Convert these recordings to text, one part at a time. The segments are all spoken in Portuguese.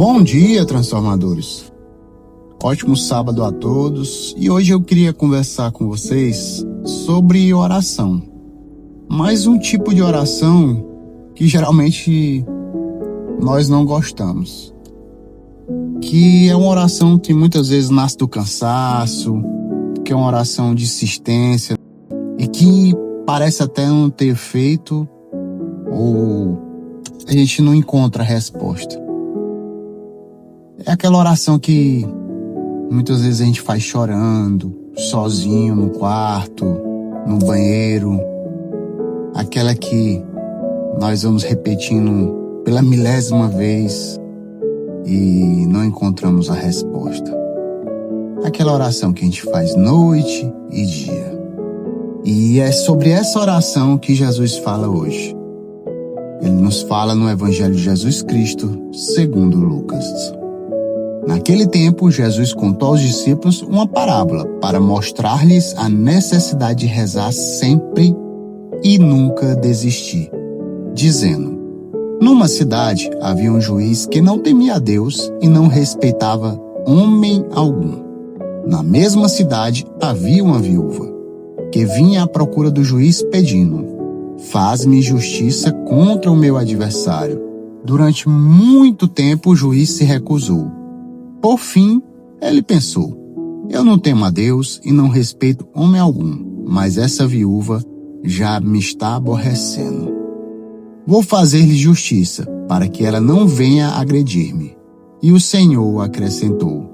Bom dia, transformadores! Ótimo sábado a todos, e hoje eu queria conversar com vocês sobre oração. Mais um tipo de oração que geralmente nós não gostamos. Que é uma oração que muitas vezes nasce do cansaço, que é uma oração de insistência e que parece até não ter efeito ou a gente não encontra a resposta. É aquela oração que muitas vezes a gente faz chorando, sozinho no quarto, no banheiro. Aquela que nós vamos repetindo pela milésima vez e não encontramos a resposta. Aquela oração que a gente faz noite e dia. E é sobre essa oração que Jesus fala hoje. Ele nos fala no Evangelho de Jesus Cristo, segundo Lucas. Naquele tempo, Jesus contou aos discípulos uma parábola para mostrar-lhes a necessidade de rezar sempre e nunca desistir, dizendo: numa cidade havia um juiz que não temia a Deus e não respeitava homem algum. Na mesma cidade havia uma viúva que vinha à procura do juiz pedindo: faz-me justiça contra o meu adversário. Durante muito tempo o juiz se recusou. Por fim, ele pensou: eu não temo a Deus e não respeito homem algum, mas essa viúva já me está aborrecendo. Vou fazer-lhe justiça, para que ela não venha agredir-me. E o Senhor acrescentou: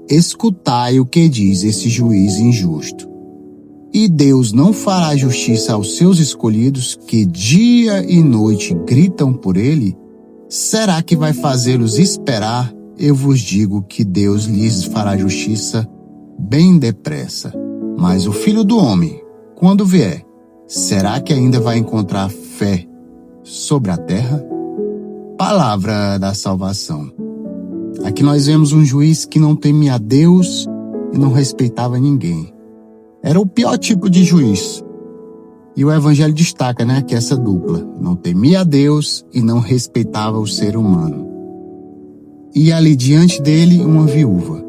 escutai o que diz esse juiz injusto. E Deus não fará justiça aos seus escolhidos, que dia e noite gritam por ele? Será que vai fazê-los esperar? Eu vos digo que Deus lhes fará justiça bem depressa. Mas o Filho do Homem, quando vier, será que ainda vai encontrar fé sobre a terra? Palavra da salvação. Aqui nós vemos um juiz que não temia a Deus e não respeitava ninguém. Era o pior tipo de juiz. E o Evangelho destaca, que essa dupla não temia a Deus e não respeitava o ser humano. E ali diante dele uma viúva.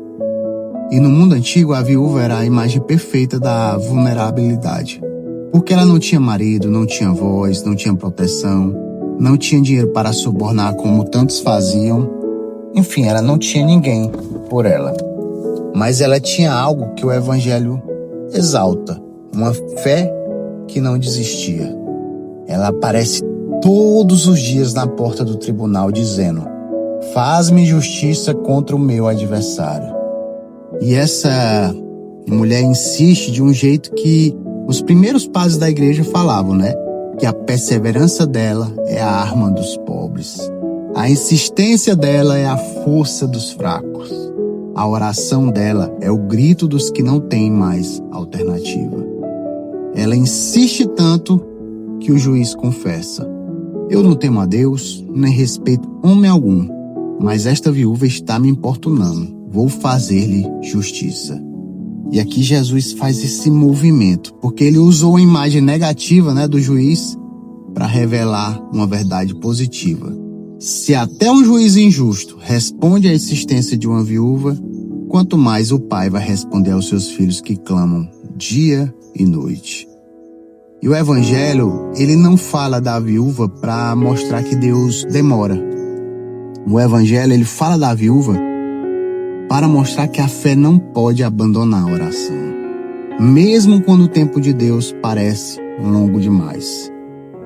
E no mundo antigo a viúva era a imagem perfeita da vulnerabilidade. Porque ela não tinha marido, não tinha voz, não tinha proteção, não tinha dinheiro para subornar como tantos faziam. Enfim, ela não tinha ninguém por ela. Mas ela tinha algo que o Evangelho exalta, uma fé que não desistia. Ela aparece todos os dias na porta do tribunal dizendo: faz-me justiça contra o meu adversário. E essa mulher insiste de um jeito que os primeiros padres da igreja falavam, que a perseverança dela é a arma dos pobres. A insistência dela é a força dos fracos. A oração dela é o grito dos que não têm mais alternativa. Ela insiste tanto que o juiz confessa: eu não temo a Deus, nem respeito homem algum, mas esta viúva está me importunando. Vou fazer-lhe justiça. E aqui Jesus faz esse movimento, porque ele usou a imagem negativa do juiz para revelar uma verdade positiva. Se até um juiz injusto responde à existência de uma viúva, quanto mais o Pai vai responder aos seus filhos que clamam dia e noite. E o Evangelho, ele não fala da viúva para mostrar que Deus demora. O Evangelho, ele fala da viúva para mostrar que a fé não pode abandonar a oração, mesmo quando o tempo de Deus parece longo demais.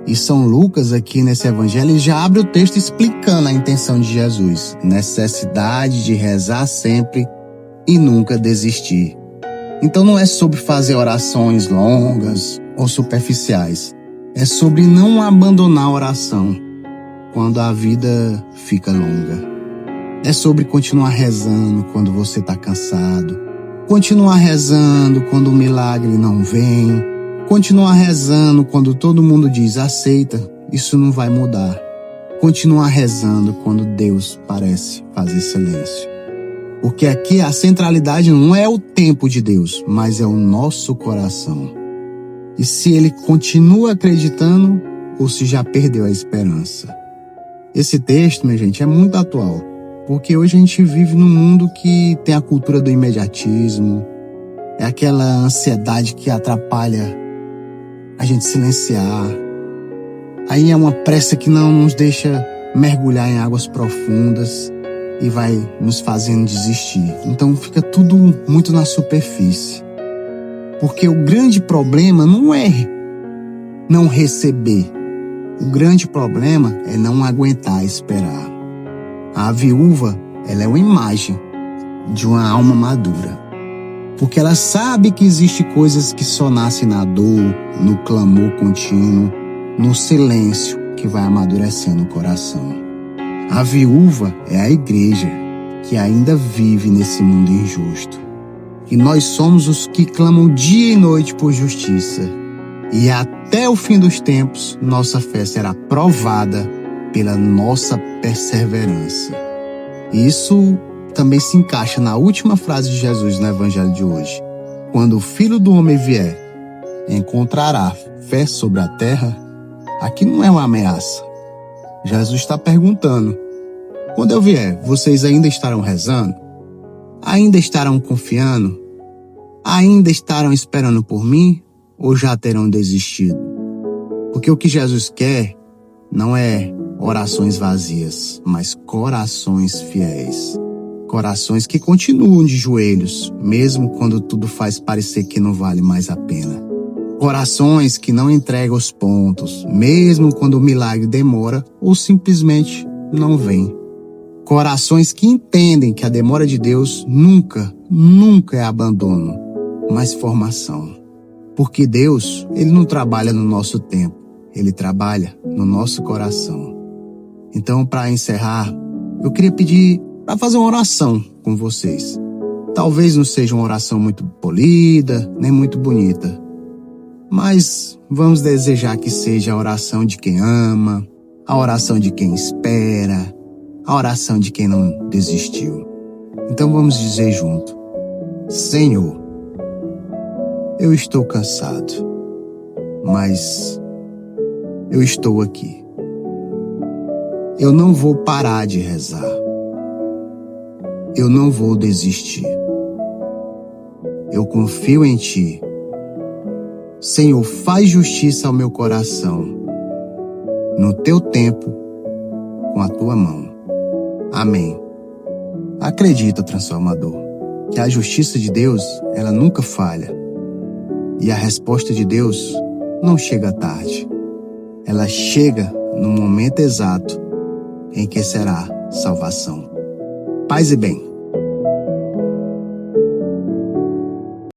E São Lucas, aqui nesse Evangelho, ele já abre o texto explicando a intenção de Jesus: necessidade de rezar sempre e nunca desistir. Então não é sobre fazer orações longas ou superficiais, é sobre não abandonar a oração quando a vida fica longa. É sobre continuar rezando quando você está cansado, continuar rezando quando o milagre não vem, continuar rezando quando todo mundo diz aceita, isso não vai mudar. Continuar rezando quando Deus parece fazer silêncio. Porque aqui a centralidade não é o tempo de Deus, mas é o nosso coração. E se ele continua acreditando ou se já perdeu a esperança. Esse texto, minha gente, é muito atual. Porque hoje a gente vive num mundo que tem a cultura do imediatismo, é aquela ansiedade que atrapalha a gente silenciar. Aí é uma pressa que não nos deixa mergulhar em águas profundas e vai nos fazendo desistir. Então fica tudo muito na superfície. Porque o grande problema não é não receber. O grande problema é não aguentar esperar. A viúva, ela é uma imagem de uma alma madura. Porque ela sabe que existem coisas que só nascem na dor, no clamor contínuo, no silêncio que vai amadurecendo o coração. A viúva é a igreja que ainda vive nesse mundo injusto. E nós somos os que clamam dia e noite por justiça. E até o fim dos tempos, nossa fé será provada pela nossa perseverança. Isso também se encaixa na última frase de Jesus no Evangelho de hoje. Quando o Filho do Homem vier, encontrará fé sobre a terra? Aqui não é uma ameaça. Jesus está perguntando: quando eu vier, vocês ainda estarão rezando? Ainda estarão confiando? Ainda estarão esperando por mim? Ou já terão desistido? Porque o que Jesus quer não é orações vazias, mas corações fiéis. Corações que continuam de joelhos, mesmo quando tudo faz parecer que não vale mais a pena. Corações que não entregam os pontos, mesmo quando o milagre demora ou simplesmente não vem. Corações que entendem que a demora de Deus nunca é abandono, mas formação. Porque Deus, Ele não trabalha no nosso tempo, Ele trabalha no nosso coração. Então, para encerrar, eu queria pedir para fazer uma oração com vocês. Talvez não seja uma oração muito polida, nem muito bonita, mas vamos desejar que seja a oração de quem ama, a oração de quem espera, a oração de quem não desistiu. Então vamos dizer junto: Senhor, eu estou cansado, mas eu estou aqui. Eu não vou parar de rezar. Eu não vou desistir. Eu confio em Ti. Senhor, faz justiça ao meu coração, no Teu tempo, com a Tua mão. Amém. Acredita, transformador, que a justiça de Deus, ela nunca falha. E a resposta de Deus não chega tarde. Ela chega no momento exato em que será salvação. Paz e bem.